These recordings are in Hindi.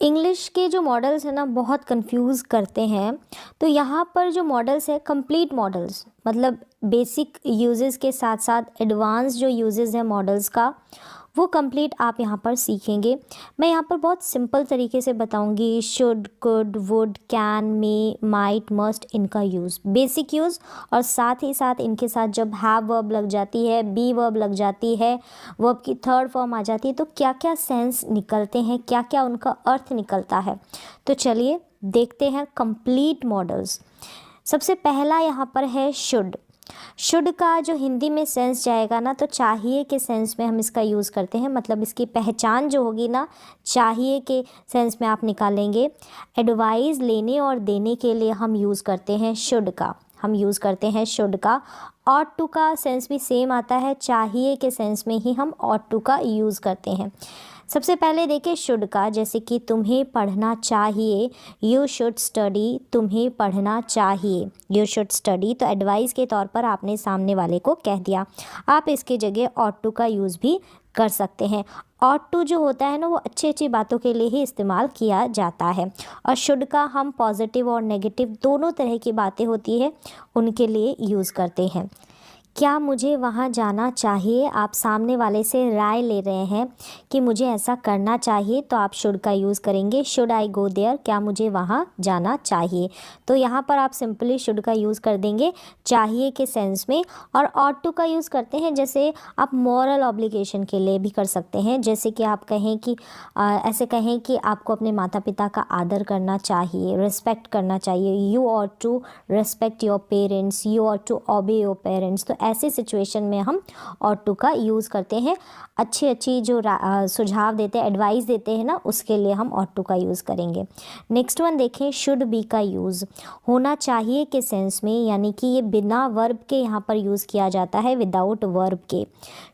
इंग्लिश के जो मॉडल्स हैं ना बहुत कंफ्यूज करते हैं। तो यहाँ पर जो मॉडल्स है कंप्लीट मॉडल्स, मतलब बेसिक यूजेस के साथ साथ एडवांस जो यूजेस है मॉडल्स का वो कंप्लीट आप यहाँ पर सीखेंगे। मैं यहाँ पर बहुत सिंपल तरीके से बताऊंगी should, could, would, can, may, might, must, इनका यूज़, बेसिक यूज़, और साथ ही साथ इनके साथ जब हैव वर्ब लग जाती है, बी वर्ब लग जाती है, वर्ब की थर्ड फॉर्म आ जाती है, तो क्या क्या सेंस निकलते हैं, क्या क्या उनका अर्थ निकलता है। तो चलिए देखते हैं कंप्लीट मॉडल्स। सबसे पहला यहाँ पर है शुड। शुड का जो हिंदी में सेंस जाएगा ना, तो चाहिए के सेंस में हम इसका यूज़ करते हैं, मतलब इसकी पहचान जो होगी ना चाहिए के सेंस में आप निकालेंगे। एडवाइस लेने और देने के लिए हम यूज़ करते हैं शुड का, हम यूज़ करते हैं शुड का। ऑट टू का सेंस भी सेम आता है, चाहिए के सेंस में ही हम ऑट टू का यूज़ करते हैं। सबसे पहले देखिए शुड का, जैसे कि तुम्हें पढ़ना चाहिए, यू शुड स्टडी, तुम्हें पढ़ना चाहिए, यू शुड स्टडी। तो एडवाइस के तौर पर आपने सामने वाले को कह दिया। आप इसके जगह ऑट टू का यूज़ भी कर सकते हैं। ऑट टू जो होता है ना वो अच्छी अच्छी बातों के लिए ही इस्तेमाल किया जाता है, और शुड का हम पॉजिटिव और नेगेटिव दोनों तरह की बातें होती है उनके लिए यूज़ करते हैं। क्या मुझे वहाँ जाना चाहिए, आप सामने वाले से राय ले रहे हैं कि मुझे ऐसा करना चाहिए, तो आप शुड का यूज़ करेंगे। शुड आई गो देयर, क्या मुझे वहाँ जाना चाहिए। तो यहाँ पर आप सिंपली शुड का यूज़ कर देंगे चाहिए के सेंस में। और ऑट टू का यूज़ करते हैं, जैसे आप मॉरल ऑब्लिगेशन के लिए भी कर सकते हैं। जैसे कि आप कहें कि ऐसे कहें कि आपको अपने माता पिता का आदर करना चाहिए, रिस्पेक्ट करना चाहिए, you ought to respect your parents, you ought to obey your parents. तो ऐसे सिचुएशन में हम ऑट टू का यूज़ करते हैं। अच्छी अच्छी जो सुझाव देते हैं, एडवाइस देते हैं ना, उसके लिए हम ऑट टू का यूज़ करेंगे। नेक्स्ट वन देखें शुड बी का यूज़। होना चाहिए के सेंस में, यानी कि ये बिना वर्ब के यहाँ पर यूज़ किया जाता है, विदाउट वर्ब के।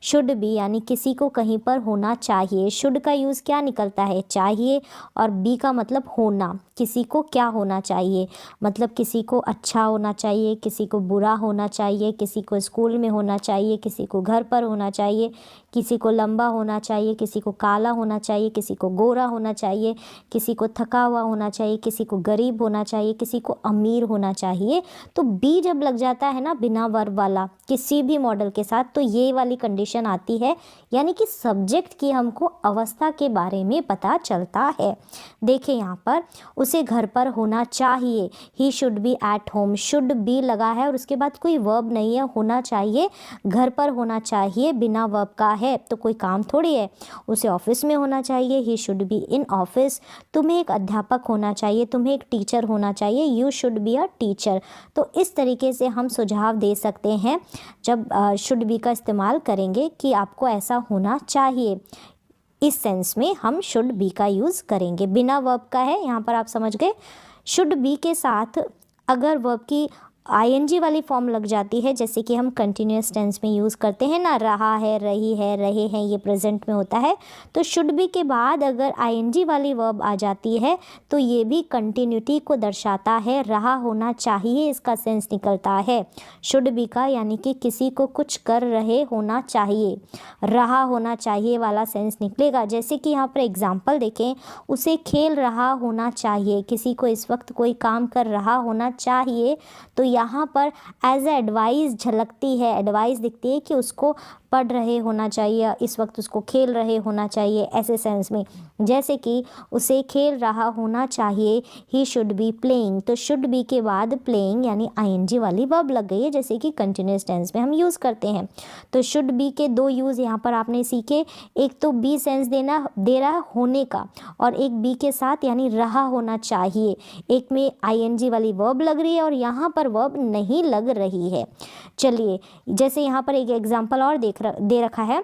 शुड बी यानी किसी को कहीं पर होना चाहिए। शुड का यूज़ क्या निकलता है, चाहिए, और बी का मतलब होना, किसी को क्या होना चाहिए, मतलब किसी को अच्छा होना चाहिए, किसी को बुरा होना चाहिए, किसी को स्कूल में होना चाहिए, किसी को घर पर होना चाहिए, किसी को लंबा होना चाहिए, किसी को काला होना चाहिए, किसी को गोरा होना चाहिए, किसी को थका हुआ होना चाहिए, किसी को गरीब होना चाहिए, किसी को अमीर होना चाहिए। तो बी जब लग जाता है ना बिना वर्ब वाला किसी भी मॉडल के साथ, तो ये वाली कंडीशन आती है, यानी कि सब्जेक्ट की हमको अवस्था के बारे में पता चलता है। देखिए यहाँ पर उसे घर पर होना चाहिए, he should be at home, should be लगा है और उसके बाद कोई वर्ब नहीं है, होना चाहिए, घर पर होना चाहिए बिना वर्ब का है तो कोई काम थोड़ी है। उसे ऑफिस में होना चाहिए, he should be in office. तुम्हें एक अध्यापक होना चाहिए, तुम्हें एक टीचर होना चाहिए, you should be a teacher. तो इस तरीके से हम सुझाव दे सकते हैं जब शुड बी का इस्तेमाल करेंगे कि आपको ऐसा होना चाहिए। इस सेंस में हम शुड बी का यूज़ करेंगे। बिना वर्ब का है, यहाँ पर आप समझ गए। शुड बी के साथ अगर वर्ब की आईएनजी वाली फॉर्म लग जाती है, जैसे कि हम कंटिन्यूस टेंस में यूज़ करते हैं ना, रहा है, रही है, रहे हैं, ये प्रेजेंट में होता है। तो शुड बी के बाद अगर आईएनजी वाली वर्ब आ जाती है तो ये भी कंटिन्यूटी को दर्शाता है। रहा होना चाहिए इसका सेंस निकलता है शुड बी का, यानी कि किसी को कुछ कर रहे होना चाहिए, रहा होना चाहिए वाला सेंस निकलेगा। जैसे कि यहाँ पर एग्जाम्पल देखें, उसे खेल रहा होना चाहिए, किसी को इस वक्त कोई काम कर रहा होना चाहिए। तो यहाँ पर एज ए एडवाइस झलकती है, एडवाइस दिखती है कि उसको पढ़ रहे होना चाहिए, इस वक्त उसको खेल रहे होना चाहिए, ऐसे सेंस में। जैसे कि उसे खेल रहा होना चाहिए, ही शुड बी प्लेइंग। तो शुड बी के बाद प्लेइंग यानी आईएनजी वाली वर्ब लग गई है, जैसे कि कंटिन्यूस टेंस में हम यूज़ करते हैं। तो शुड बी के दो यूज़ यहाँ पर आपने सीखे, एक तो बी सेंस दे रहा है होने का, और एक बी के साथ यानी रहा होना चाहिए। एक में आईएनजी वाली वर्ब लग रही है और यहाँ पर वर्ब नहीं लग रही है। चलिए जैसे यहाँ पर एक एग्जाम्पल और दे रखा है,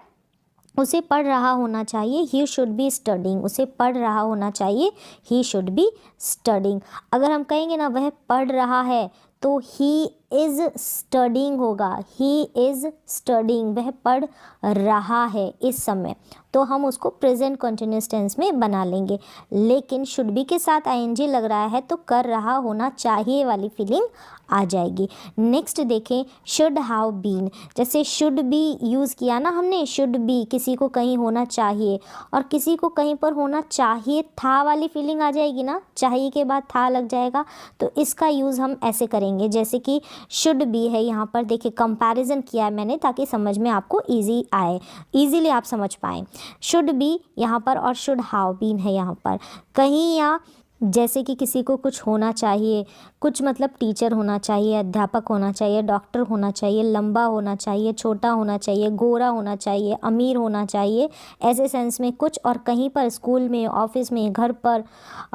उसे पढ़ रहा होना चाहिए, ही शुड बी स्टडिंग। उसे पढ़ रहा होना चाहिए, ही शुड बी स्टडिंग। अगर हम कहेंगे ना वह पढ़ रहा है, तो ही इज़ स्टडिंग होगा, ही इज़ स्टडिंग, वह पढ़ रहा है इस समय, तो हम उसको प्रेजेंट कंटिन्यूस टेंस में बना लेंगे। लेकिन शुड बी के साथ आईएनजी लग रहा है तो कर रहा होना चाहिए वाली फीलिंग आ जाएगी। नेक्स्ट देखें, शुड हैव बीन, जैसे शुड बी यूज़ किया ना हमने, शुड बी किसी को कहीं होना चाहिए और किसी को कहीं पर होना चाहिए था वाली फीलिंग आ जाएगी ना, चाहिए के बाद था लग जाएगा, तो इसका यूज़ हम ऐसे करेंगे। जैसे कि शुड बी है, यहाँ पर देखिए कंपैरिजन किया है मैंने ताकि समझ में आपको ईजी आए, ईजीली आप समझ पाएँ। शुड बी यहाँ पर और शुड हैव बीन है यहाँ पर कहीं, या जैसे कि किसी को कुछ होना चाहिए, कुछ मतलब टीचर होना चाहिए, अध्यापक होना चाहिए, डॉक्टर होना चाहिए, लंबा होना चाहिए, छोटा होना चाहिए, गोरा होना चाहिए, अमीर होना चाहिए, ऐसे सेंस में कुछ, और कहीं पर स्कूल में, ऑफिस में, घर पर,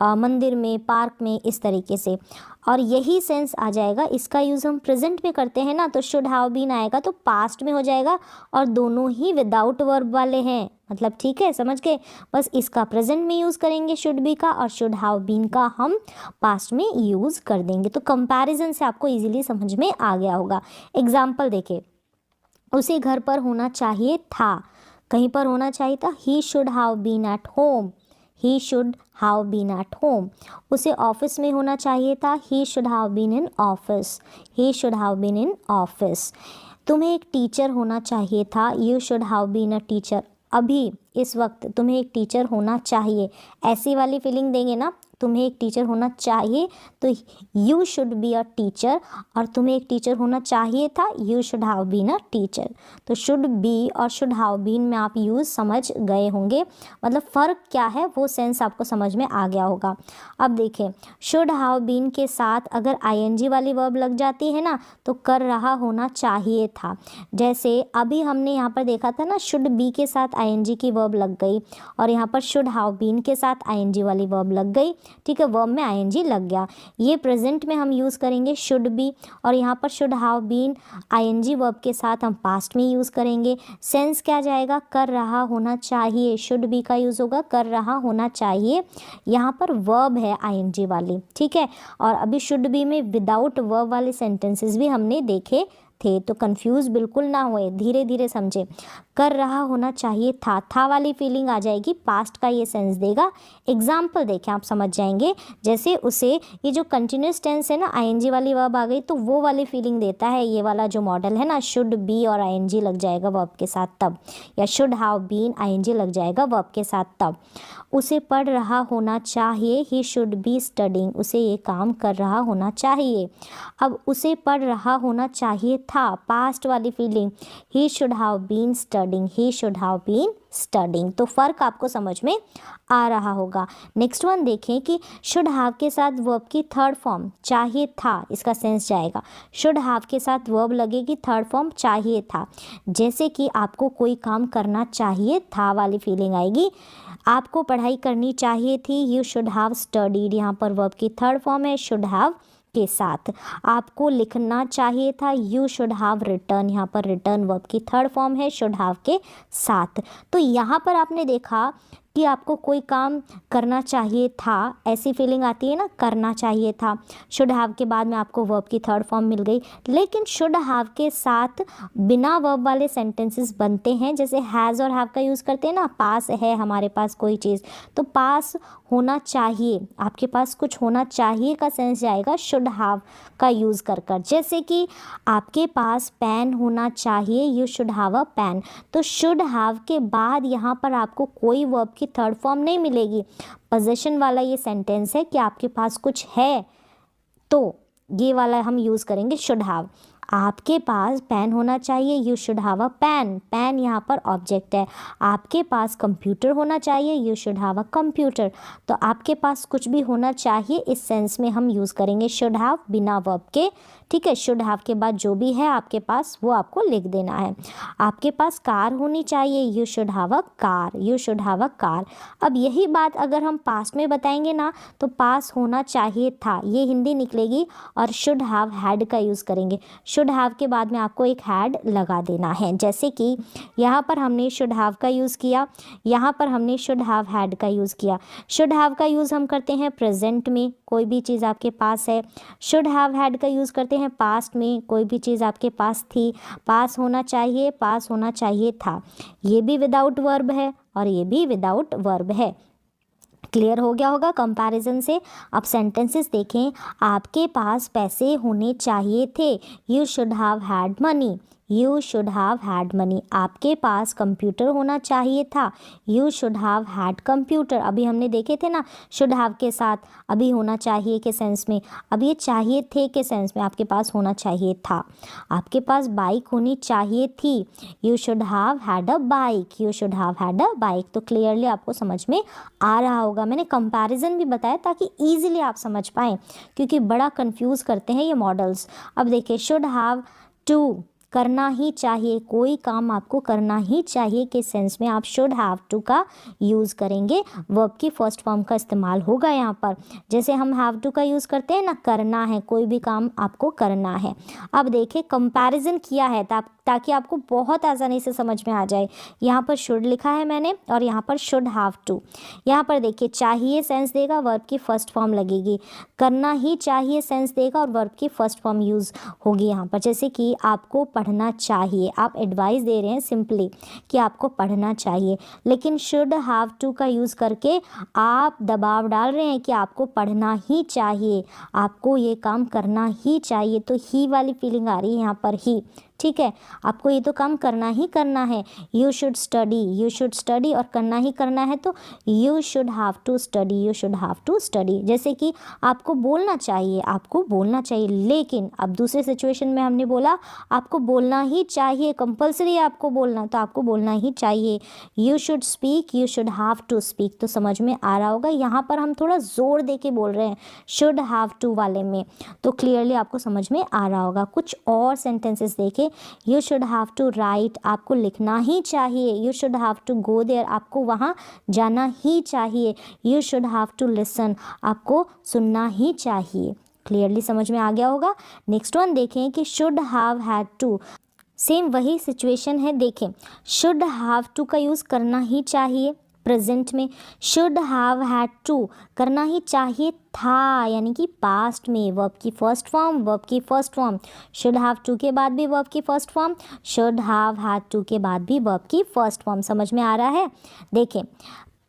मंदिर में, पार्क में, इस तरीके से, और यही सेंस आ जाएगा। इसका यूज़ हम प्रेजेंट में करते हैं ना, तो शुड हैव बीन आएगा तो पास्ट में हो जाएगा, और दोनों ही विदाउट वर्ब वाले हैं, मतलब ठीक है, समझ गए। बस इसका प्रेजेंट में यूज़ करेंगे शुड बी का, और शुड हैव बीन का हम पास्ट में यूज़ कर देंगे। तो कंपैरिजन से आपको इजीली समझ में आ गया होगा। एग्जाम्पल देखें, उसे घर पर होना चाहिए था, कहीं पर होना चाहिए था, he should have been at home, he should have been at home. उसे ऑफिस में होना चाहिए था, he should have been in office, he should have been in office. तुम्हें एक टीचर होना चाहिए था, you should have been a teacher, अभी इस वक्त तुम्हें एक टीचर होना चाहिए, ऐसी वाली फीलिंग देंगे ना, तुम्हें एक टीचर होना चाहिए तो you should be a teacher, और तुम्हें एक टीचर होना चाहिए था, you should have been a teacher. तो शुड बी और शुड हैव बीन में आप यूज़ समझ गए होंगे, मतलब फ़र्क क्या है वो सेंस आपको समझ में आ गया होगा। अब देखें, शुड हैव बीन के साथ अगर आईएनजी वाली वर्ब लग जाती है ना तो कर रहा होना चाहिए था। जैसे अभी हमने यहाँ पर देखा था ना, शुड बी के साथ आईएनजी की वर्ब लग गई, और यहाँ पर शुड हैव बीन के साथ आईएनजी वाली वर्ब लग गई, ठीक है, वर्ब में आईएनजी लग गया। ये प्रेजेंट में हम यूज़ करेंगे शुड बी, और यहाँ पर should have been ING verb के साथ हम पास्ट में यूज़ करेंगे। सेंस क्या जाएगा, कर रहा होना चाहिए, शुड बी का यूज़ होगा कर रहा होना चाहिए, यहाँ पर वर्ब है आईएनजी वाली, ठीक है। और अभी शुड बी में विदाउट वर्ब वाले सेंटेंसेस भी हमने देखे थे, तो कंफ्यूज बिल्कुल ना हुए, धीरे धीरे समझे। कर रहा होना चाहिए था वाली फीलिंग आ जाएगी, पास्ट का ये सेंस देगा। एग्जाम्पल देखें आप समझ जाएंगे, जैसे उसे ये जो कंटिन्यूस टेंस है ना, आईएनजी वाली वर्ब आ गई तो वो वाली फीलिंग देता है ये वाला जो मॉडल है ना, शुड बी और आईएनजी लग जाएगा वर्ब के साथ तब, या शुड हैव बीन आईएनजी लग जाएगा वर्ब के साथ तब। उसे पढ़ रहा होना चाहिए, ही शुड बी स्टडिंग, उसे ये काम कर रहा होना चाहिए। अब उसे पढ़ रहा होना चाहिए था, पास्ट वाली feeling, he should have been studying, he should have been studying. तो फ़र्क आपको समझ में आ रहा होगा। नेक्स्ट वन देखें कि शुड हैव के साथ वर्ब की थर्ड फॉर्म चाहिए था, इसका सेंस जाएगा। शुड हैव के साथ वर्ब लगेगी थर्ड फॉर्म चाहिए था, जैसे कि आपको कोई काम करना चाहिए था वाली फीलिंग आएगी। आपको पढ़ाई करनी चाहिए थी, यू शुड हैव स्टडीड, यहाँ पर वर्ब की थर्ड फॉर्म है शुड हैव के साथ। आपको लिखना चाहिए था, यू शुड हैव रिटर्न, यहाँ पर रिटर्न वर्ब की थर्ड फॉर्म है शुड हैव के साथ। तो यहाँ पर आपने देखा कि आपको कोई काम करना चाहिए था, ऐसी फीलिंग आती है ना, करना चाहिए था। शुड हैव के बाद में आपको वर्ब की थर्ड फॉर्म मिल गई, लेकिन शुड हैव के साथ बिना वर्ब वाले सेंटेंसेस बनते हैं, जैसे हैज़ और हैव का यूज़ करते हैं ना, पास है हमारे पास कोई चीज़, तो पास होना चाहिए, आपके पास कुछ होना चाहिए का सेंस जाएगा शुड हैव का यूज़ कर कर। जैसे कि आपके पास पेन होना चाहिए, you should have a pen, तो शुड हैव के बाद यहाँ पर आपको कोई वर्ब की थर्ड फॉर्म नहीं मिलेगी। पोजीशन वाला ये सेंटेंस है कि आपके पास कुछ है, तो ये वाला हम यूज़ करेंगे शुड हैव। आपके पास पेन होना चाहिए, you should have a pen, pen यहाँ पर ऑब्जेक्ट है। आपके पास कंप्यूटर होना चाहिए, you should have a computer, तो आपके पास कुछ भी होना चाहिए इस सेंस में हम यूज़ करेंगे शुड हैव बिना वर्ब के, ठीक है। शुड हैव के बाद जो भी है आपके पास वो आपको लिख देना है। आपके पास कार होनी चाहिए, you should have a car, you should have a car. अब यही बात अगर हम पास्ट में बताएंगे ना, तो पास होना चाहिए था, ये हिंदी निकलेगी, और शुड हैव हैड का यूज़ करेंगे। शुड हैव के बाद में आपको एक हैड लगा देना है। जैसे कि यहाँ पर हमने शुड हैव का यूज़ किया, यहाँ पर हमने शुड हैव हैड का यूज़ किया। शुड हैव का यूज़ हम करते हैं प्रेजेंट में, कोई भी चीज़ आपके पास है। शुड हैव हैड का यूज़ करते हैं पास्ट में, कोई भी चीज़ आपके पास थी, पास होना चाहिए था। ये भी विदाउट वर्ब है और ये भी विदाउट वर्ब है। क्लियर हो गया होगा कंपैरिजन से। अब सेंटेंसेस देखें। आपके पास पैसे होने चाहिए थे, you should have had money, you should have had money. आपके पास कंप्यूटर होना चाहिए था, you should have had computer. अभी हमने देखे थे ना, शुड हैव के साथ अभी होना चाहिए के सेंस में, अब ये चाहिए थे के सेंस में, आपके पास होना चाहिए था। आपके पास बाइक होनी चाहिए थी, you should have had a bike, you should have had a bike. तो क्लियरली आपको समझ में आ रहा होगा। मैंने कंपैरिजन भी बताया ताकि ईजिली आप समझ पाएँ, क्योंकि बड़ा कंफ्यूज करते हैं ये मॉडल्स। अब देखिए, शुड हैव टू, करना ही चाहिए, कोई काम आपको करना ही चाहिए के सेंस में आप शुड हैव टू का यूज़ करेंगे। वर्ब की फर्स्ट फॉर्म का इस्तेमाल होगा यहाँ पर। जैसे हम हैव टू का यूज़ करते हैं ना, करना है, कोई भी काम आपको करना है। अब देखिए, कंपैरिजन किया है ताकि आपको बहुत आसानी से समझ में आ जाए। यहाँ पर शुड लिखा है मैंने और यहाँ पर शुड हैव टू। यहाँ पर देखिए, चाहिए सेंस देगा, वर्ब की फर्स्ट फॉर्म लगेगी। करना ही चाहिए सेंस देगा और वर्ब की फर्स्ट फॉर्म यूज़ होगी यहाँ पर। जैसे कि आपको पढ़ना चाहिए, आप एडवाइस दे रहे हैं सिंपली कि आपको पढ़ना चाहिए, लेकिन शुड हैव टू का यूज़ करके आप दबाव डाल रहे हैं कि आपको पढ़ना ही चाहिए, आपको ये काम करना ही चाहिए। तो ही वाली फीलिंग आ रही है यहाँ पर, ही। ठीक है, आपको ये तो काम करना ही करना है। You should study, you should study, और करना ही करना है तो you should have to study, you should have to study. जैसे कि आपको बोलना चाहिए, आपको बोलना चाहिए, लेकिन अब दूसरे सिचुएशन में हमने बोला आपको बोलना ही चाहिए, कंपल्सरी है आपको बोलना, तो आपको बोलना ही चाहिए। You should speak, you should have to speak. तो समझ में आ रहा होगा, यहाँ पर हम थोड़ा जोर दे के बोल रहे हैं शुड हैव टू वाले में, तो क्लियरली आपको समझ में आ रहा होगा। कुछ और सेंटेंसेस देखें। You should have to write, आपको लिखना ही चाहिए। You should have to go there, आपको वहाँ जाना ही चाहिए। You should have to listen, आपको सुनना ही चाहिए। क्लियरली समझ में आ गया होगा। नेक्स्ट वन देखें कि should have had to, same वही सिचुएशन है। देखें, शुड हैव टू का यूज़ करना ही चाहिए प्रेजेंट में, शुड हैव हैड टू करना ही चाहिए था, यानी कि पास्ट में। वर्ब की फर्स्ट फॉर्म, वर्ब की first form, should have to के बाद भी वर्ब की first form, should have had to के बाद भी वर्ब की फर्स्ट फॉर्म। समझ में आ रहा है। देखें,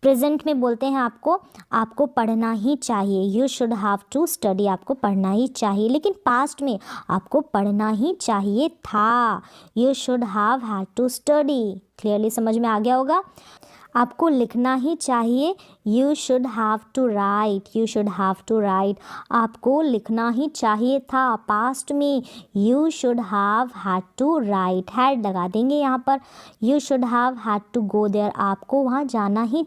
प्रेजेंट में बोलते हैं आपको पढ़ना ही चाहिए, you should have to study, आपको पढ़ना ही चाहिए, लेकिन पास्ट में आपको पढ़ना ही चाहिए था, you should have had to study. Clearly समझ में आ गया होगा। आपको लिखना ही चाहिए, you should have to write, you should have to write, आपको लिखना ही चाहिए था, पास्ट में you should have had to write, had लगा देंगे यहाँ पर। You should have had to go there, आपको वहाँ जाना ही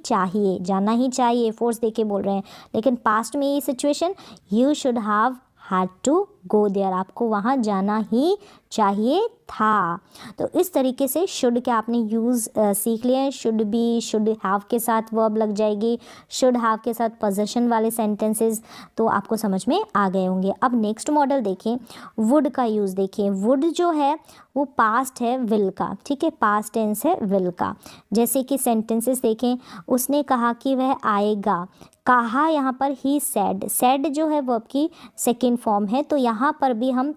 चाहिए, फोर्स देके बोल रहे हैं, लेकिन पास्ट में ये situation you should have had to go there, आपको वहाँ जाना ही चाहिए था। तो इस तरीके से शुड के आपने यूज़ सीख लिए हैं। शुड बी, शुड हैव के साथ वर्ब लग जाएगी, शुड हैव के साथ पोजेशन वाले सेंटेंसेस, तो आपको समझ में आ गए होंगे। अब नेक्स्ट मॉडल देखें, वुड का यूज़ देखिए। वुड जो है वो पास्ट है विल का, ठीक है, पास्ट टेंस है विल का। जैसे कि सेंटेंसेस देखें, उसने कहा कि वह आएगा, कहा यहाँ पर ही सेड, सेड जो है वर्ब की सेकेंड फॉर्म है, तो यहाँ पर भी हम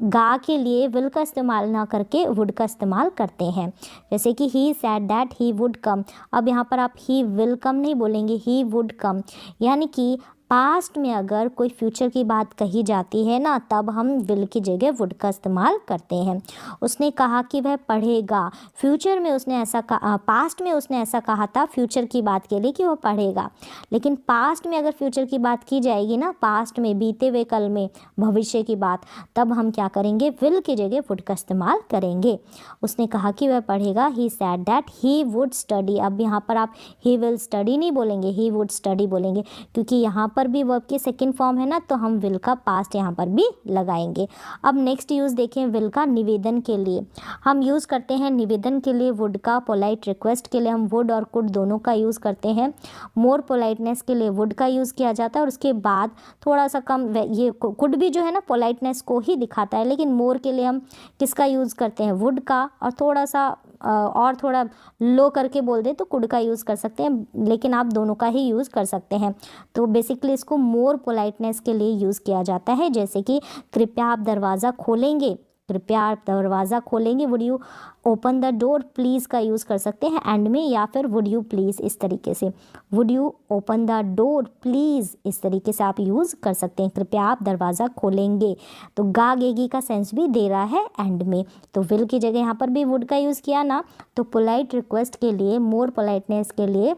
गा के लिए विल का इस्तेमाल ना करके वुड का इस्तेमाल करते हैं। जैसे कि he said that he would come, अब यहाँ पर आप ही विल कम नहीं बोलेंगे, ही वुड कम, यानी कि पास्ट में अगर कोई फ्यूचर की बात कही जाती है ना, तब हम विल की जगह वुड का इस्तेमाल करते हैं। उसने कहा कि वह पढ़ेगा, फ्यूचर में उसने ऐसा कहा, पास्ट में उसने ऐसा कहा था फ्यूचर की बात के लिए कि वह पढ़ेगा, लेकिन पास्ट में अगर फ्यूचर की बात की जाएगी ना, पास्ट में, बीते हुए कल में, भविष्य की बात, तब हम क्या करेंगे, विल की जगह वुड का इस्तेमाल करेंगे। उसने कहा कि वह पढ़ेगा, he said that he would study, अब यहाँ पर आप ही विल स्टडी नहीं बोलेंगे, ही वुड स्टडी बोलेंगे, क्योंकि यहाँ पर पर भी वर्ब की सेकंड फॉर्म है ना, तो हम विल का पास्ट यहाँ पर भी लगाएंगे। अब नेक्स्ट यूज़ देखें विल का निवेदन के लिए। हम यूज़ करते हैं निवेदन के लिए वुड का, पोलाइट रिक्वेस्ट के लिए हम वुड और कुड दोनों का यूज़ करते हैं। मोर पोलाइटनेस के लिए वुड का यूज़ किया जाता है और उसके बाद थोड़ा सा कम, ये कुड भी जो है ना पोलाइटनेस को ही दिखाता है, लेकिन मोर के लिए हम किसका यूज़ करते हैं, वुड का, और थोड़ा सा और थोड़ा लो करके बोल दें तो कुड का यूज़ कर सकते हैं, लेकिन आप दोनों का ही यूज़ कर सकते हैं। तो बेसिकली इसको मोर पोलाइटनेस के लिए यूज़ किया जाता है, जैसे कि कृपया आप दरवाज़ा खोलेंगे, कृपया आप दरवाज़ा खोलेंगे, would you open the door, please का यूज़ कर सकते हैं एंड में, या फिर वुड यू प्लीज़, इस तरीके से would you open the door please, इस तरीके से आप यूज़ कर सकते हैं, कृपया आप दरवाज़ा खोलेंगे। तो गागेगी का सेंस भी दे रहा है एंड में, तो विल की जगह यहाँ पर भी वुड का यूज़ किया ना, तो पोलाइट रिक्वेस्ट के लिए, मोर पोलाइटनेस के लिए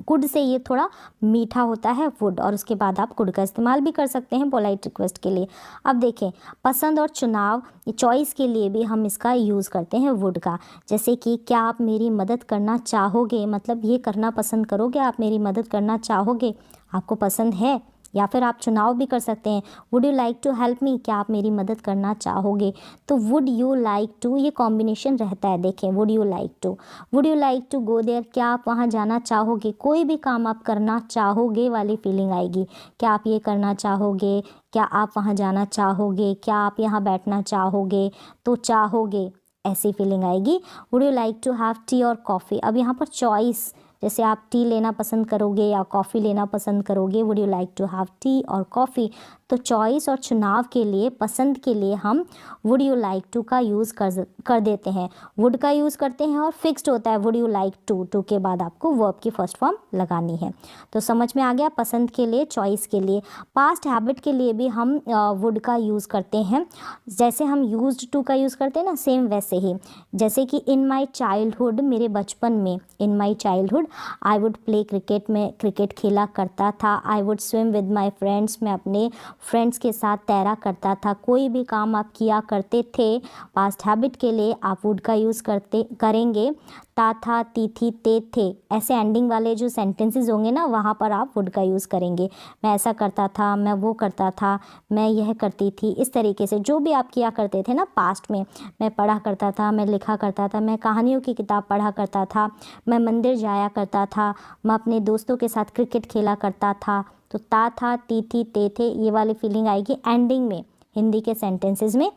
कुड से ये थोड़ा मीठा होता है वुड, और उसके बाद आप कुड का इस्तेमाल भी कर सकते हैं पोलाइट रिक्वेस्ट के लिए। अब देखें पसंद और चुनाव, चॉइस के लिए भी हम इसका यूज़ करते हैं वुड का, जैसे कि क्या आप मेरी मदद करना चाहोगे, मतलब ये करना पसंद करोगे, आप मेरी मदद करना चाहोगे, आपको पसंद है, या फिर आप चुनाव भी कर सकते हैं, would you like to help me, क्या आप मेरी मदद करना चाहोगे। तो वुड यू लाइक टू ये कॉम्बिनेशन रहता है, देखें would you like to go there, क्या आप वहाँ जाना चाहोगे, कोई भी काम आप करना चाहोगे वाली फीलिंग आएगी, क्या आप ये करना चाहोगे, क्या आप वहाँ जाना चाहोगे, क्या आप यहाँ बैठना चाहोगे, तो चाहोगे ऐसी फीलिंग आएगी। Would you like to have tea और कॉफ़ी, अब यहाँ पर चॉइस, जैसे आप टी लेना पसंद करोगे या कॉफ़ी लेना पसंद करोगे, would you like to have tea और कॉफ़ी, तो चॉइस और चुनाव के लिए, पसंद के लिए हम वुड यू लाइक टू का यूज़ कर देते हैं, वुड का यूज़ करते हैं और फिक्स्ड होता है would you like to, to के बाद आपको वर्ब की फर्स्ट फॉर्म लगानी है। तो समझ में आ गया, पसंद के लिए, चॉइस के लिए। पास्ट हैबिट के लिए भी हम वुड का यूज़ करते हैं, जैसे हम यूज्ड टू का यूज़ करते हैं ना, सेम वैसे ही, जैसे कि इन माई चाइल्डहुड, मेरे बचपन में, in my childhood I would play cricket, में क्रिकेट खेला करता था, I would swim with my friends, मैं अपने फ्रेंड्स के साथ तैरा करता था, कोई भी काम आप किया करते थे, पास्ट हैबिट के लिए आप वुड का यूज़ करेंगे। ता था, ती थी, ते थे, ऐसे एंडिंग वाले जो सेंटेंसेस होंगे ना, वहाँ पर आप वुड का यूज़ करेंगे। मैं ऐसा करता था, मैं वो करता था, मैं यह करती थी, इस तरीके से जो भी आप किया करते थे ना पास्ट में, मैं पढ़ा करता था, मैं लिखा करता था, मैं कहानियों की किताब पढ़ा करता था, मैं मंदिर जाया करता था, मैं अपने दोस्तों के साथ क्रिकेट खेला करता था, तो ता था, ती थी, ते थे, ये वाली फीलिंग आएगी एंडिंग में हिंदी के सेंटेंसेस में।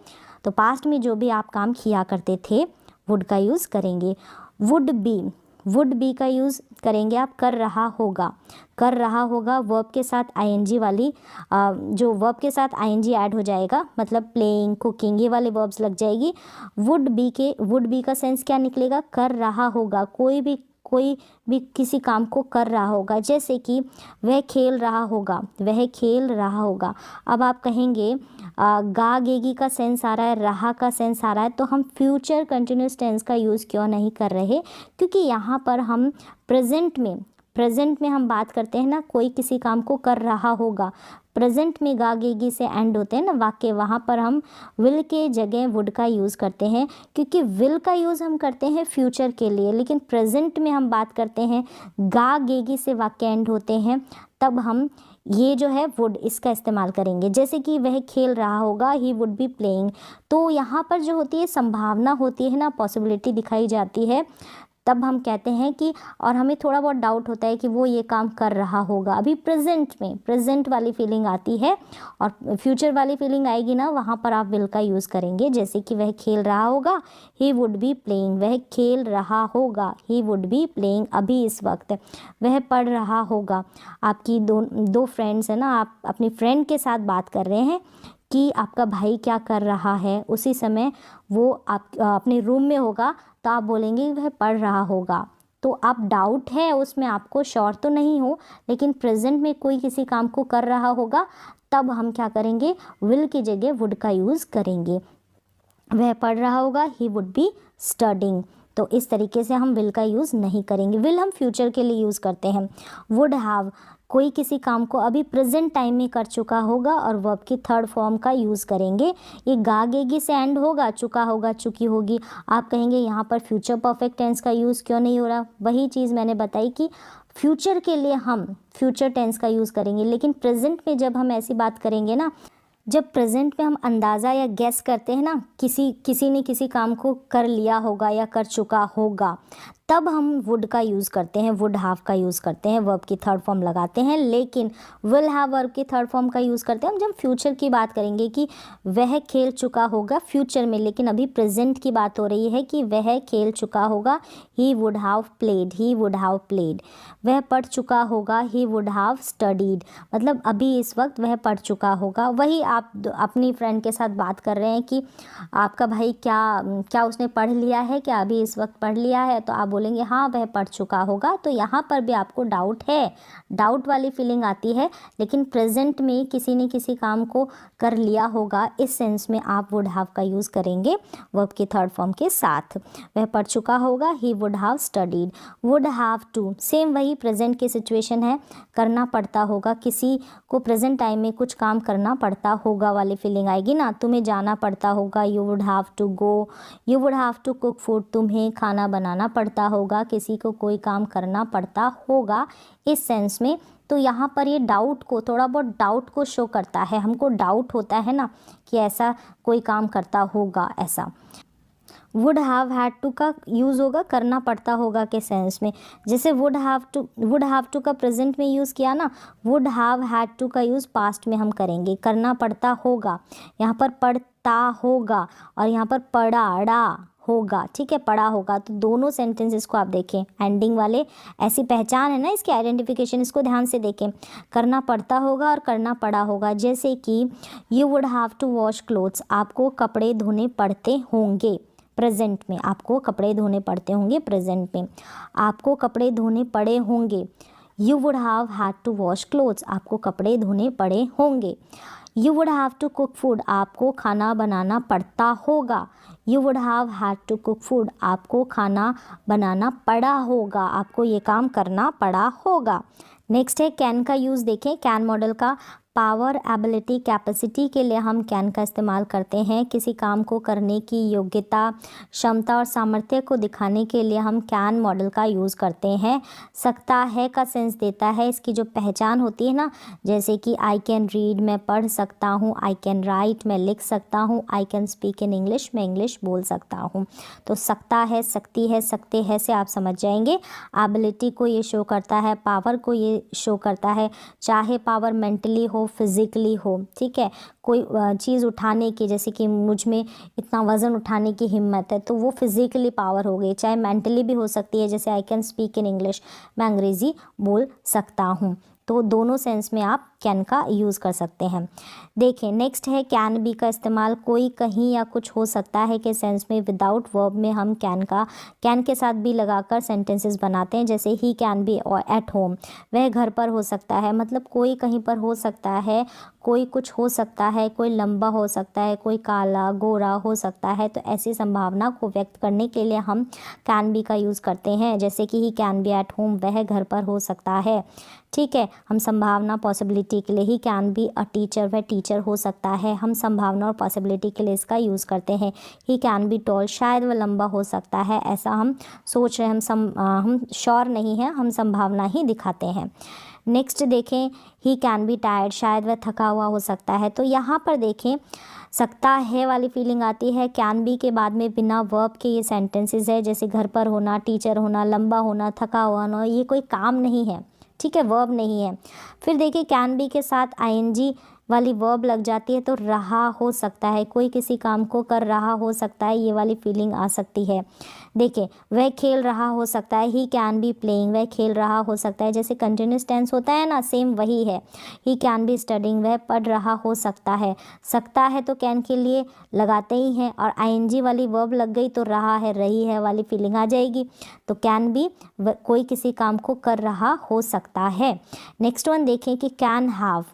तो पास्ट में जो भी आप काम किया करते थे वुड का यूज़ करेंगे। वुड बी का यूज़ करेंगे आप, कर रहा होगा वर्ब के साथ आईएनजी वाली, जो वर्ब के साथ आईएनजी ऐड हो जाएगा, मतलब प्लेइंग, कुकिंग, ये वाले वर्ब्स लग जाएगी। वुड बी का सेंस क्या निकलेगा, कर रहा होगा, कोई भी किसी काम को कर रहा होगा, जैसे कि वह खेल रहा होगा। अब आप कहेंगे गा गेगी का सेंस आ रहा है, रहा का सेंस आ रहा है, तो हम फ्यूचर कंटिन्यूस टेंस का यूज़ क्यों नहीं कर रहे, क्योंकि यहाँ पर हम प्रेजेंट में हम बात करते हैं ना, कोई किसी काम को कर रहा होगा, प्रेजेंट में गागेगी से एंड होते हैं ना वाक्य, वहाँ पर हम विल के जगह वुड का यूज़ करते हैं, क्योंकि विल का यूज़ हम करते हैं फ्यूचर के लिए, लेकिन प्रेजेंट में हम बात करते हैं गागेगी से वाक्य एंड होते हैं, तब हम ये जो है वुड इसका इस्तेमाल करेंगे, जैसे कि वह खेल रहा होगा, ही वुड बी प्लेइंग। तो यहाँ पर जो होती है संभावना होती है ना, पॉसिबिलिटी दिखाई जाती है, तब हम कहते हैं कि, और हमें थोड़ा बहुत डाउट होता है कि वो ये काम कर रहा होगा, अभी प्रेजेंट वाली फीलिंग आती है, और फ्यूचर वाली फीलिंग आएगी ना, वहाँ पर आप विल का यूज़ करेंगे, जैसे कि वह खेल रहा होगा, ही वुड बी प्लेइंग, वह खेल रहा होगा, ही वुड बी प्लेइंग अभी इस वक्त, वह पढ़ रहा होगा। आपकी दो फ्रेंड्स है ना, आप अपनी फ्रेंड के साथ बात कर रहे हैं कि आपका भाई क्या कर रहा है, उसी समय वो आप अपने रूम में होगा, तो आप बोलेंगे वह पढ़ रहा होगा। तो आप डाउट है उसमें, आपको श्योर तो नहीं हो, लेकिन प्रेजेंट में कोई किसी काम को कर रहा होगा, तब हम क्या करेंगे, विल की जगह वुड का यूज़ करेंगे। वह पढ़ रहा होगा, ही वुड बी स्टडिंग। तो इस तरीके से हम विल का यूज़ नहीं करेंगे, विल हम फ्यूचर के लिए यूज़ करते हैं। वुड हैव, कोई किसी काम को अभी प्रेजेंट टाइम में कर चुका होगा, और वर्ब की थर्ड फॉर्म का यूज़ करेंगे। ये गागेगी से एंड होगा, चुका होगा, चुकी होगी। आप कहेंगे यहाँ पर फ्यूचर परफेक्ट टेंस का यूज़ क्यों नहीं हो रहा, वही चीज़ मैंने बताई कि फ्यूचर के लिए हम फ्यूचर टेंस का यूज़ करेंगे, लेकिन प्रेजेंट में जब हम ऐसी बात करेंगे ना, जब प्रेजेंट में हम अंदाज़ा या गेस करते हैं ना, किसी ने किसी काम को कर लिया होगा या कर चुका होगा, तब हम वुड का यूज़ करते हैं, वुड हैव का यूज़ करते हैं, वर्ब की थर्ड फॉर्म लगाते हैं। लेकिन विल हैव वर्ब की थर्ड फॉर्म का यूज़ करते हैं हम जब फ्यूचर की बात करेंगे कि वह खेल चुका होगा फ्यूचर में, लेकिन अभी प्रेजेंट की बात हो रही है कि वह खेल चुका होगा, he would have played, he would have played. वह पढ़ चुका होगा, ही वुड हैव स्टडीड, मतलब अभी इस वक्त वह पढ़ चुका होगा। वही आप अपनी फ्रेंड के साथ बात कर रहे हैं कि आपका भाई क्या उसने पढ़ लिया है, क्या अभी इस वक्त पढ़ लिया है, तो आप बोलेंगे हाँ वह पढ़ चुका होगा। तो यहाँ पर भी आपको डाउट है, डाउट वाली फीलिंग आती है, लेकिन प्रेजेंट में किसी ने किसी काम को कर लिया होगा, इस सेंस में आप वुड हैव का यूज़ करेंगे वर्ब की थर्ड फॉर्म के साथ। वह पढ़ चुका होगा, he would have studied. Would have to, same वही प्रेजेंट की सिचुएशन है, करना पड़ता होगा, किसी को प्रेजेंट टाइम में कुछ काम करना पड़ता होगा वाली फीलिंग आएगी ना। तुम्हें जाना पड़ता होगा, you would have to go. You would have to cook food, तुम्हें खाना बनाना पड़ता होगा, किसी को कोई काम करना पड़ता होगा, इस सेंस में। तो यहाँ पर ये डाउट को, थोड़ा बहुत डाउट को शो करता है, हमको डाउट होता है ना कि ऐसा कोई काम करता होगा ऐसा। वुड हैव हैड टू का यूज़ होगा करना पड़ता होगा के सेंस में। जैसे वुड हैव टू का प्रेजेंट में यूज़ किया ना, वुड हैव हैड टू का यूज़ पास्ट में हम करेंगे, करना पड़ता होगा, यहाँ पर पढ़ता होगा और यहाँ पर पढ़ा होगा, ठीक है, पढ़ा होगा। तो दोनों सेंटेंसेस को आप देखें, एंडिंग वाले, ऐसी पहचान है ना इसकी, आइडेंटिफिकेशन, इसको ध्यान से देखें, करना पड़ता होगा और करना पड़ा होगा। जैसे कि you would have to wash clothes, आपको कपड़े धोने पड़ते होंगे, प्रेजेंट में आपको कपड़े धोने पड़ते होंगे, प्रेजेंट में आपको कपड़े धोने पड़े होंगे। You would have had to wash clothes, आपको कपड़े धोने पड़े होंगे। You would have to cook food, आपको खाना बनाना पड़ता होगा। You would have had to cook food, आपको खाना बनाना पड़ा होगा, आपको ये काम करना पड़ा होगा। नेक्स्ट है कैन का यूज़ देखें, कैन मॉडल का पावर, एबिलिटी, कैपेसिटी के लिए हम कैन का इस्तेमाल करते हैं। किसी काम को करने की योग्यता, क्षमता और सामर्थ्य को दिखाने के लिए हम कैन मॉडल का यूज़ करते हैं। सकता है का सेंस देता है, इसकी जो पहचान होती है ना, जैसे कि आई कैन रीड, मैं पढ़ सकता हूँ, आई कैन राइट, मैं लिख सकता हूँ, I can speak in English, मैं इंग्लिश बोल सकता हूँ। तो सकता है, सकती है, सकते हैं से आप समझ जाएंगे। एबिलिटी को ये शो करता है, पावर को ये शो करता है, चाहे पावर मेंटली हो, फिज़िकली हो, ठीक है, कोई चीज़ उठाने की, जैसे कि मुझ में इतना वज़न उठाने की हिम्मत है, तो वो फिज़िकली पावर हो गई। चाहे मेंटली भी हो सकती है, जैसे I can speak in English, मैं अंग्रेज़ी बोल सकता हूँ। तो दोनों सेंस में आप कैन का यूज़ कर सकते हैं। देखें नेक्स्ट है कैन बी का इस्तेमाल, कोई, कहीं या कुछ हो सकता है के सेंस में विदाउट वर्ब में हम कैन के साथ भी लगाकर सेंटेंसेस बनाते हैं। जैसे he can be at home, वह घर पर हो सकता है, मतलब कोई कहीं पर हो सकता है, कोई कुछ हो सकता है, कोई लंबा हो सकता है, कोई काला गोरा हो सकता है। तो ऐसी संभावना को व्यक्त करने के लिए हम कैन बी का यूज़ करते हैं। जैसे कि he can be at home, वह घर पर हो सकता है, ठीक है। हम संभावना पॉसिबिलिटी के लिए he can be a teacher, वह टीचर हो सकता है, हम संभावना और पॉसिबिलिटी के लिए इसका यूज़ करते हैं। ही कैन बी टॉल, शायद वह लंबा हो सकता है, ऐसा हम सोच रहे हैं, हम श्योर नहीं हैं, हम संभावना ही दिखाते हैं। नेक्स्ट देखें, ही कैन बी टायर्ड, शायद वह थका हुआ हो सकता है। तो यहाँ पर देखें सकता है वाली फीलिंग आती है, कैन बी के बाद में बिना वर्ब के ये सेंटेंसेस है, जैसे घर पर होना, टीचर होना, लंबा होना, थका होना, ये कोई काम नहीं है, ठीक है, वर्ब नहीं है। फिर देखिए कैन बी के साथ आईएनजी वाली वर्ब लग जाती है, तो रहा हो सकता है, कोई किसी काम को कर रहा हो सकता है, ये वाली फीलिंग आ सकती है। देखिए वह खेल रहा हो सकता है, ही कैन बी प्लेइंग, वह खेल रहा हो सकता है, जैसे कंटिन्यूस टेंस होता है ना, सेम वही है। ही कैन बी स्टडिंग, वह पढ़ रहा हो सकता है, सकता है तो कैन के लिए लगाते ही हैं, और आईएनजी वाली वर्ब लग गई तो रहा है, रही है वाली फीलिंग आ जाएगी। तो कैन बी कोई किसी काम को कर रहा हो सकता है। नेक्स्ट वन देखें कि कैन हैव,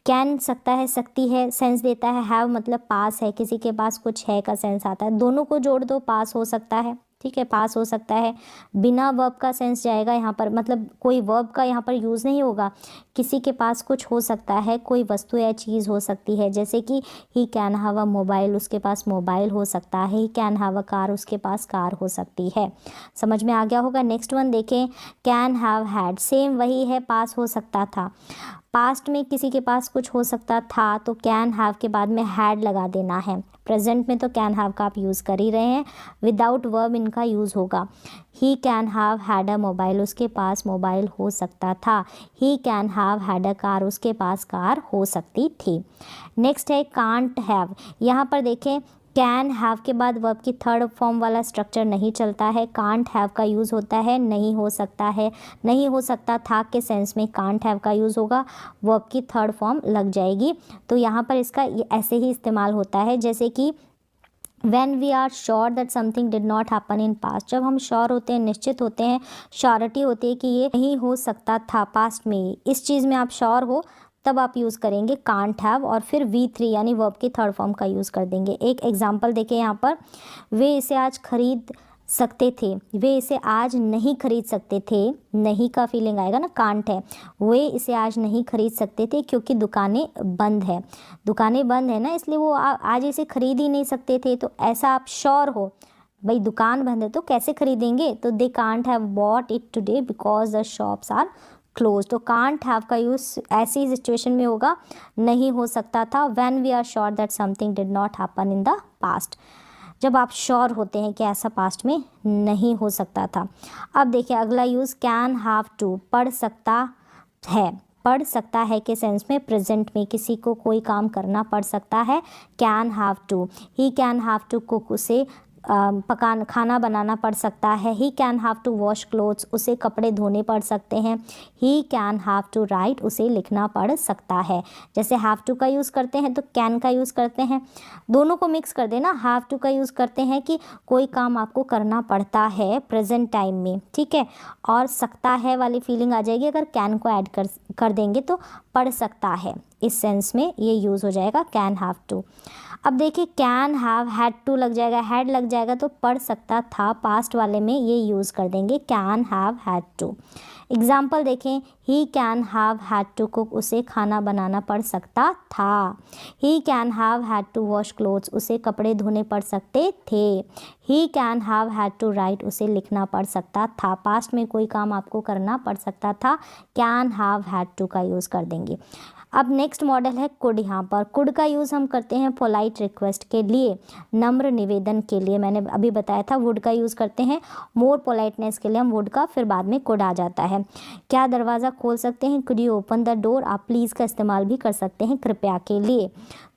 कैन सकता है, सकती है सेंस देता है, हैव मतलब पास है, किसी के पास कुछ है का सेंस आता है, दोनों को जोड़ दो पास हो सकता है, ठीक है, पास हो सकता है। बिना वर्ब का सेंस जाएगा यहाँ पर, मतलब कोई वर्ब का यहाँ पर यूज़ नहीं होगा। किसी के पास कुछ हो सकता है, कोई वस्तु या चीज़ हो सकती है, जैसे कि ही कैन हैव अ मोबाइल, उसके पास मोबाइल हो सकता है। He can have a car, उसके पास कार हो सकती है। समझ में आ गया होगा। नेक्स्ट वन देखें, कैन हैव हैड, सेम वही है, पास हो सकता था। पास्ट में किसी के पास कुछ हो सकता था तो कैन हैव के बाद में हैड लगा देना है। प्रेजेंट में तो कैन हैव का आप यूज़ कर ही रहे हैं, विदाउट वर्ब इनका यूज़ होगा। ही can have had a mobile, उसके पास मोबाइल हो सकता था। He can have had a car, उसके पास कार हो सकती थी। नेक्स्ट है कांट हैव। यहाँ पर देखें, कैन हैव के बाद वर्ब की थर्ड फॉर्म वाला स्ट्रक्चर नहीं चलता है, कांट हैव का यूज़ होता है। नहीं हो सकता है, नहीं हो सकता था के सेंस में कांट हैव का यूज़ होगा, वर्ब की थर्ड फॉर्म लग जाएगी। तो यहाँ पर इसका ऐसे ही इस्तेमाल होता है जैसे कि When we are sure that something did not happen in past, जब हम श्योर होते हैं, निश्चित होते हैं, श्योरिटी होती है कि ये नहीं हो सकता था पास्ट में, इस चीज़ में आप श्योर हो, तब आप यूज़ करेंगे कांट हैव और फिर V3 यानी वर्ब की थर्ड फॉर्म का यूज़ कर देंगे। एक एग्जांपल देखें यहाँ पर, वे इसे आज खरीद सकते थे, वे इसे आज नहीं खरीद सकते थे। नहीं का फीलिंग आएगा ना, कांट है। वे इसे आज नहीं खरीद सकते थे क्योंकि दुकानें बंद है, दुकानें बंद है ना, इसलिए वो आज इसे खरीद ही नहीं सकते थे। तो ऐसा आप श्योर हो, भाई दुकान बंद है तो कैसे खरीदेंगे, तो they can't have bought it today because the shops are close. तो कांट हैव का यूज़ ऐसी सिचुएशन में होगा, नहीं हो सकता था। When we are sure that something did not happen in the past, जब आप श्योर होते हैं कि ऐसा पास्ट में नहीं हो सकता था। अब देखिए अगला यूज़ कैन हैव टू, पढ़ सकता है। पढ़ सकता है के सेंस में प्रेजेंट में किसी को कोई काम करना पड़ सकता है, can have to. He can have to cook, उसे खाना बनाना पड़ सकता है। He can have to wash clothes, उसे कपड़े धोने पड़ सकते हैं। He can have to write, उसे लिखना पड़ सकता है। जैसे हैव टू का यूज़ करते हैं तो कैन का यूज़ करते हैं, दोनों को मिक्स कर देना। हैव टू का यूज़ करते हैं कि कोई काम आपको करना पड़ता है प्रेजेंट टाइम में, ठीक है, और सकता है वाली फीलिंग आ जाएगी अगर कैन को ऐड कर देंगे तो पढ़ सकता है, इस सेंस में ये यूज़ हो जाएगा कैन हैव टू। अब देखिए कैन हैव हैड टू लग जाएगा, हैड लग जाएगा तो पढ़ सकता था, पास्ट वाले में ये यूज़ कर देंगे can have had to. Example देखें, he can have had to cook, उसे खाना बनाना पड़ सकता था। He can have had to wash clothes, उसे कपड़े धोने पड़ सकते थे। He can have had to write, उसे लिखना पड़ सकता था। पास्ट में कोई काम आपको करना पड़ सकता था, कैन हैव हैड टू का यूज़ कर देंगे। अब नेक्स्ट मॉडल है कुड। यहाँ पर कुड का यूज़ हम करते हैं पोलाइट रिक्वेस्ट के लिए, नम्र निवेदन के लिए। मैंने अभी बताया था वुड का यूज़ करते हैं मोर पोलाइटनेस के लिए हम वुड का, फिर बाद में कुड आ जाता है। क्या दरवाज़ा खोल सकते हैं, could you open the door. आप प्लीज़ का इस्तेमाल भी कर सकते हैं कृपया के लिए।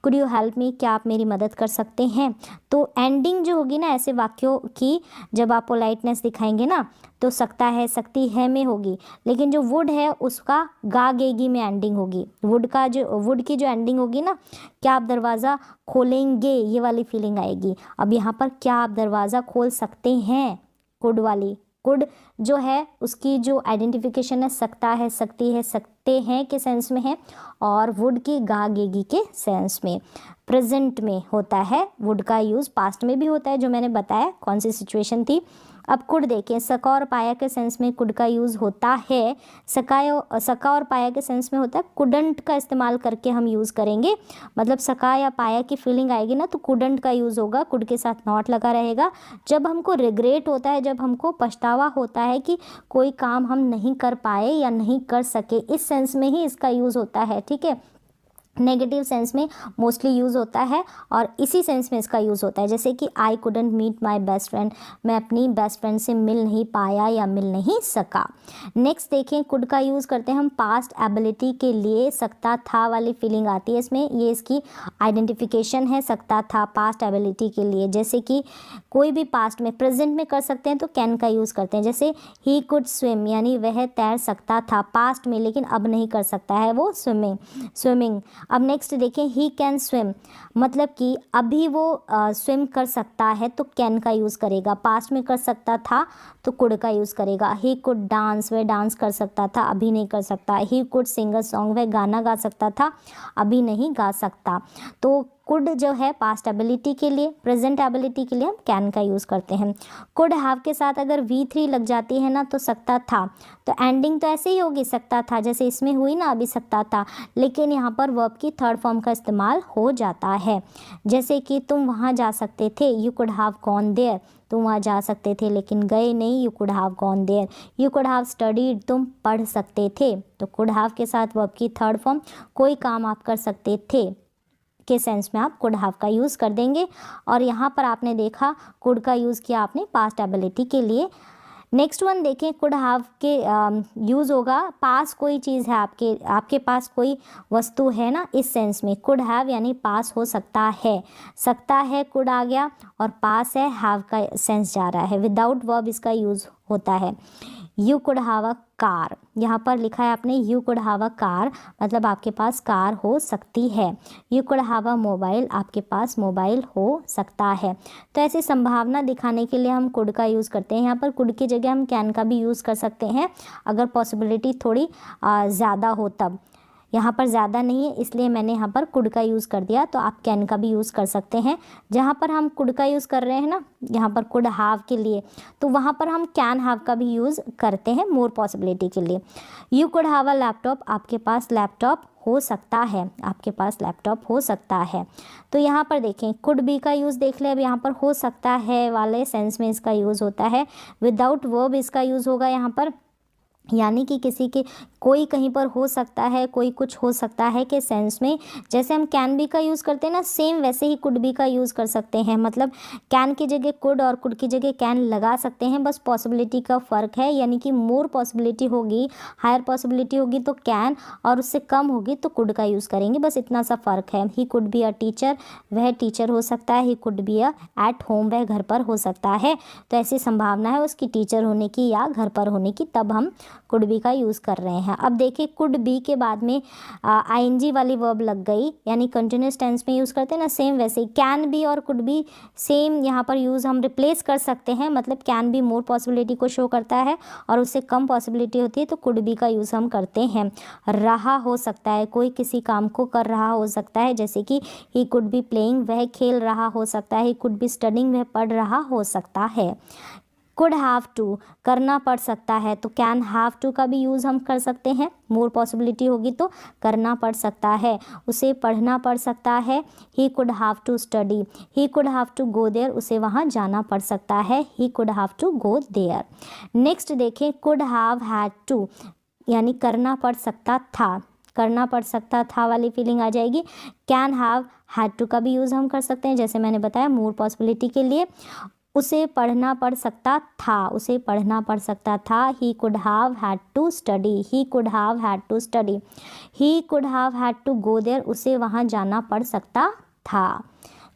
कुड यू हेल्प मी, क्या आप मेरी मदद कर सकते हैं। तो एंडिंग जो होगी ना ऐसे वाक्यों की, जब आप पोलाइटनेस दिखाएंगे ना तो सकता है, सकती है में होगी, लेकिन जो वुड है उसका गागेगी में एंडिंग होगी। वुड की जो एंडिंग होगी ना, क्या आप दरवाज़ा खोलेंगे, ये वाली फीलिंग आएगी। अब यहाँ पर क्या आप दरवाज़ा खोल सकते हैं, कुड वाली, कुड जो है उसकी जो आइडेंटिफिकेशन है सकता है, सकती है, सकते हैं के सेंस में है, और वुड की गागेगी के सेंस में। प्रेजेंट में होता है वुड का यूज़, पास्ट में भी होता है, जो मैंने बताया कौन सी सिचुएशन थी। अब कुड देखें, सका और पाया के सेंस में कुड का यूज़ होता है। सका और पाया के सेंस में होता है कुडंट का इस्तेमाल करके हम यूज़ करेंगे, मतलब सका या पाया की फीलिंग आएगी ना तो कुडंट का यूज़ होगा, कुड के साथ नॉट लगा रहेगा। जब हमको रिग्रेट होता है, जब हमको पछतावा होता है कि कोई काम हम नहीं कर पाए या नहीं कर सके, इस सेंस में ही इसका यूज़ होता है, ठीक है। नेगेटिव सेंस में मोस्टली यूज़ होता है और इसी सेंस में इसका यूज़ होता है, जैसे कि I couldn't meet my best friend, मैं अपनी बेस्ट फ्रेंड से मिल नहीं पाया या मिल नहीं सका। नेक्स्ट देखें, कुड का यूज़ करते हैं हम पास्ट एबिलिटी के लिए, सकता था वाली फीलिंग आती है इसमें, ये इसकी आइडेंटिफिकेशन है, सकता था पास्ट एबिलिटी के लिए। जैसे कि कोई भी पास्ट में, प्रेजेंट में कर सकते हैं तो कैन का यूज़ करते हैं, जैसे ही कुड स्विम, यानी वह तैर सकता था पास्ट में, लेकिन अब नहीं कर सकता है वो स्विमिंग। अब नेक्स्ट देखें, ही कैन स्विम, मतलब कि अभी वो स्विम कर सकता है तो कैन का यूज़ करेगा, पास्ट में कर सकता था तो कुड का यूज़ करेगा। ही कुड डांस, वह डांस कर सकता था, अभी नहीं कर सकता। He could sing a song, वह गाना गा सकता था, अभी नहीं गा सकता। तो कुड जो है पास्ट एबिलिटी के लिए, प्रेजेंट एबिलिटी के लिए हम कैन का यूज़ करते हैं। कुड हैव के साथ अगर V3 लग जाती है ना तो सकता था, तो एंडिंग तो ऐसे ही होगी सकता था, जैसे इसमें हुई ना अभी सकता था, लेकिन यहाँ पर वर्ब की थर्ड फॉर्म का इस्तेमाल हो जाता है। जैसे कि तुम वहाँ जा सकते थे, you could have gone there, तुम वहाँ जा सकते थे लेकिन गए नहीं, you could have gone there. You could have studied, तुम पढ़ सकते थे, तो कुड हैव के साथ वर्ब की थर्ड फॉर्म कोई काम आप कर सकते थे के सेंस में आप कुड हैव का यूज़ कर देंगे। और यहाँ पर आपने देखा कुड का यूज़ किया आपने पास्ट एबिलिटी के लिए। नेक्स्ट वन देखें, कुड हैव के यूज़ होगा पास कोई चीज़ है आपके पास कोई वस्तु है ना, इस सेंस में कुड हैव यानी पास हो सकता है कुड आ गया, और पास है हैव का सेंस जा रहा है, विदाउट वर्ब इसका यूज़ होता है। You could have a car, यहाँ पर लिखा है आपने you could have a car, मतलब आपके पास कार हो सकती है। You could have a mobile, आपके पास मोबाइल हो सकता है। तो ऐसी संभावना दिखाने के लिए हम कुड का यूज़ करते हैं। यहाँ पर कुड की जगह हम कैन का भी यूज़ कर सकते हैं अगर पॉसिबिलिटी थोड़ी ज़्यादा हो तब। यहाँ पर ज़्यादा नहीं है इसलिए मैंने यहाँ पर कुड का यूज़ कर दिया, तो आप कैन का भी यूज़ कर सकते हैं। जहाँ पर हम कुड का यूज़ कर रहे हैं ना, यहाँ पर कुड हैव के लिए, तो वहाँ पर हम कैन हैव का भी यूज़ करते हैं मोर पॉसिबिलिटी के लिए। You could have a laptop, आपके पास लैपटॉप हो सकता है, आपके पास लैपटॉप हो सकता है। तो यहाँ पर देखें कुड बी का यूज़ देख ले, अब यहाँ पर हो सकता है वाले सेंस में इसका यूज़ होता है, विदाउट वर्ब इसका यूज़ होगा यहाँ पर, यानी कि किसी के कोई कहीं पर हो सकता है, कोई कुछ हो सकता है के सेंस में। जैसे हम कैन बी का यूज़ करते हैं ना, सेम वैसे ही कुड बी का यूज़ कर सकते हैं। मतलब कैन की जगह कुड और कुड की जगह कैन लगा सकते हैं, बस पॉसिबिलिटी का फ़र्क है, यानी कि मोर पॉसिबिलिटी होगी, हायर पॉसिबिलिटी होगी तो कैन, और उससे कम होगी तो कुड का यूज़ करेंगे, बस इतना सा फ़र्क है। He could be a teacher, वह टीचर हो सकता है। He could be a at home, वह घर पर हो सकता है। तो ऐसी संभावना है उसकी टीचर होने की या घर पर होने की, तब हम कुड बी का यूज़ कर रहे हैं। अब देखिए कुड बी के बाद में आईएनजी वाली वर्ब लग गई, यानी कंटिन्यूस टेंस में यूज़ करते हैं ना, सेम वैसे ही कैन बी और कुड बी सेम यहाँ पर यूज़ हम रिप्लेस कर सकते हैं। मतलब कैन बी मोर पॉसिबिलिटी को शो करता है और उससे कम पॉसिबिलिटी होती है, तो कुड बी का यूज़ हम करते हैं। रहा हो सकता है, कोई किसी काम को कर रहा हो सकता है, जैसे कि ही कुड बी प्लेइंग, वह खेल रहा हो सकता है। ही कुड बी स्टडिंग, वह पढ़ रहा हो सकता है। कुड हैव टू, करना पड़ सकता है, तो कैन हैव टू का भी यूज़ हम कर सकते हैं। मोर पॉसिबिलिटी होगी तो करना पड़ सकता है, उसे पढ़ना पड़ सकता है। He could have to study, he could have to go there, उसे वहाँ जाना पड़ सकता है। He could have to go there. Next देखें, कुड हैव हैड टू, यानी करना पड़ सकता था, करना पड़ सकता था वाली फीलिंग आ जाएगी। कैन हैव हैड टू का भी यूज़ हम कर सकते हैं, जैसे मैंने बताया मोर पॉसिबिलिटी के लिए। उसे पढ़ना पड़ सकता था, उसे पढ़ना पड़ सकता था। He could have had to study, he could have had to study. He could have had to go there, उसे वहाँ जाना पड़ सकता था।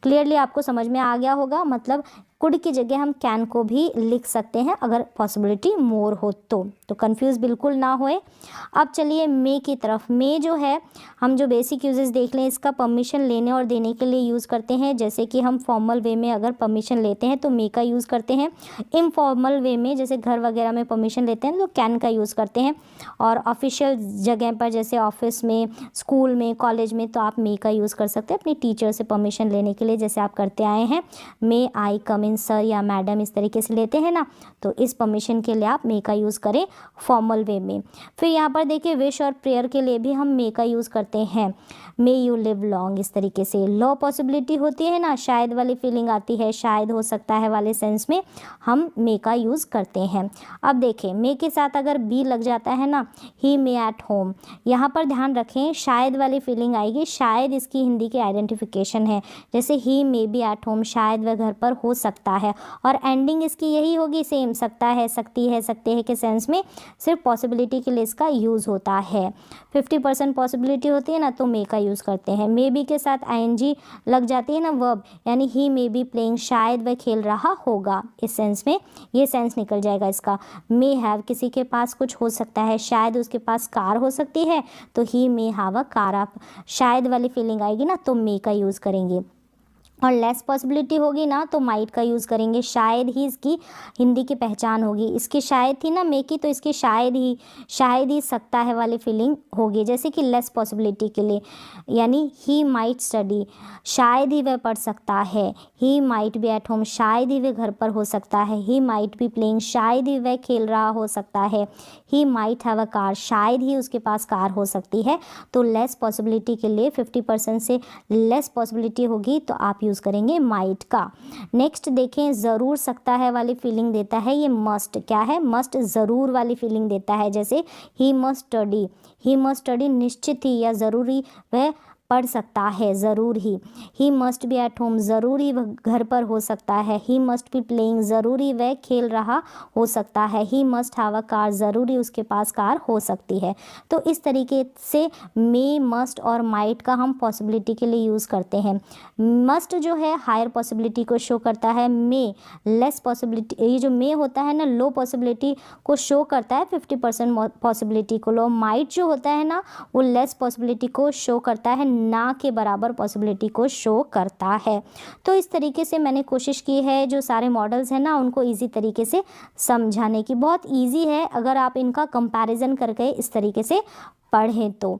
क्लियरली आपको समझ में आ गया होगा। मतलब कुड की जगह हम कैन को भी लिख सकते हैं अगर पॉसिबिलिटी मोर हो तो कंफ्यूज बिल्कुल ना होए। अब चलिए मे की तरफ। मे जो है हम जो बेसिक यूजेस देख लें, इसका परमिशन लेने और देने के लिए यूज़ करते हैं। जैसे कि हम फॉर्मल वे में अगर परमिशन लेते हैं तो मे का यूज़ करते हैं। इनफॉर्मल वे में जैसे घर वगैरह में परमिशन लेते हैं तो कैन का यूज़ करते हैं। और ऑफिशियल जगह पर जैसे ऑफिस में, स्कूल में, कॉलेज में, तो आप मे का यूज़ कर सकते हैं अपनी टीचर से परमिशन लेने के लिए, जैसे आप करते आए हैं। मे आई कम इन सर या मैडम, इस तरीके से लेते हैं ना, तो इस परमिशन के लिए आप मे का यूज़ करें फॉर्मल वे में। फिर यहाँ पर देखिए विश और प्रेयर के लिए भी हम मे का यूज़ करते हैं। मे यू लिव लॉन्ग, इस तरीके से। लो पॉसिबिलिटी होती है ना, शायद वाली फीलिंग आती है, शायद हो सकता है वाले सेंस में हम मे का यूज़ करते हैं। अब देखें मे के साथ अगर बी लग जाता है ना, ही मे एट होम, यहाँ पर ध्यान रखें शायद वाली फीलिंग आएगी। शायद इसकी हिंदी की आइडेंटिफिकेशन है, जैसे ही मे बी एट होम, शायद वह घर पर हो सकता है। और एंडिंग इसकी यही होगी सेम, सकता है, सकती है, सकते हैं के सेंस में, सिर्फ पॉसिबिलिटी के लिए इसका यूज़ होता है। 50% पॉसिबिलिटी होती है ना, तो मे का यूज़ करते हैं। मे बी के साथ आईएनजी लग जाती है ना वर्ब, यानी ही मे बी प्लेइंग, शायद वह खेल रहा होगा, इस सेंस में ये सेंस निकल जाएगा इसका। मे हैव, किसी के पास कुछ हो सकता है, शायद उसके पास कार हो सकती है, तो ही मे हैव अ कार। आप शायद वाली फीलिंग आएगी ना तो मे का यूज़ करेंगे। और लेस पॉसिबिलिटी होगी ना तो माइट का यूज़ करेंगे, शायद ही इसकी हिंदी की पहचान होगी। इसकी शायद थी ना मे की, तो इसकी शायद ही सकता है वाली फीलिंग होगी, जैसे कि लेस पॉसिबिलिटी के लिए, यानी ही माइट स्टडी, शायद ही वह पढ़ सकता है। He might be at home, शायद ही वह घर पर हो सकता है। ही माइट बी प्लेइंग, शायद ही वह खेल रहा हो सकता है। He might have a car, शायद ही उसके पास कार हो सकती है। तो लेस पॉसिबिलिटी के लिए 50% से लेस पॉसिबिलिटी होगी तो आप यूज़ करेंगे माइट का। नेक्स्ट देखें, ज़रूर सकता है वाली फीलिंग देता है ये मस्ट, क्या है, मस्ट ज़रूर वाली फीलिंग देता है, जैसे he must study, he must study निश्चित ही या ज़रूरी वह पढ़ सकता है, ज़रूर he must be at home, ज़रूरी वह घर पर हो सकता है। ही मस्ट बी प्लेइंग, ज़रूरी वह खेल रहा हो सकता है। He must have a car, ज़रूरी उसके पास कार हो सकती है। तो इस तरीके से मे, मस्ट और माइट का हम पॉसिबिलिटी के लिए यूज़ करते हैं। मस्ट जो है हायर पॉसिबिलिटी को शो करता है, मे लेस पॉसिबिलिटी, ये जो मे होता है ना लो पॉसिबिलिटी को शो करता है 50% पॉसिबिलिटी को। लो माइट जो होता है ना वो लेस पॉसिबिलिटी को शो करता है, ना के बराबर पॉसिबिलिटी को शो करता है। तो इस तरीके से मैंने कोशिश की है जो सारे मॉडल्स हैं ना उनको ईजी तरीके से समझाने की। बहुत ईजी है अगर आप इनका कंपैरिजन करके इस तरीके से पढ़ें तो।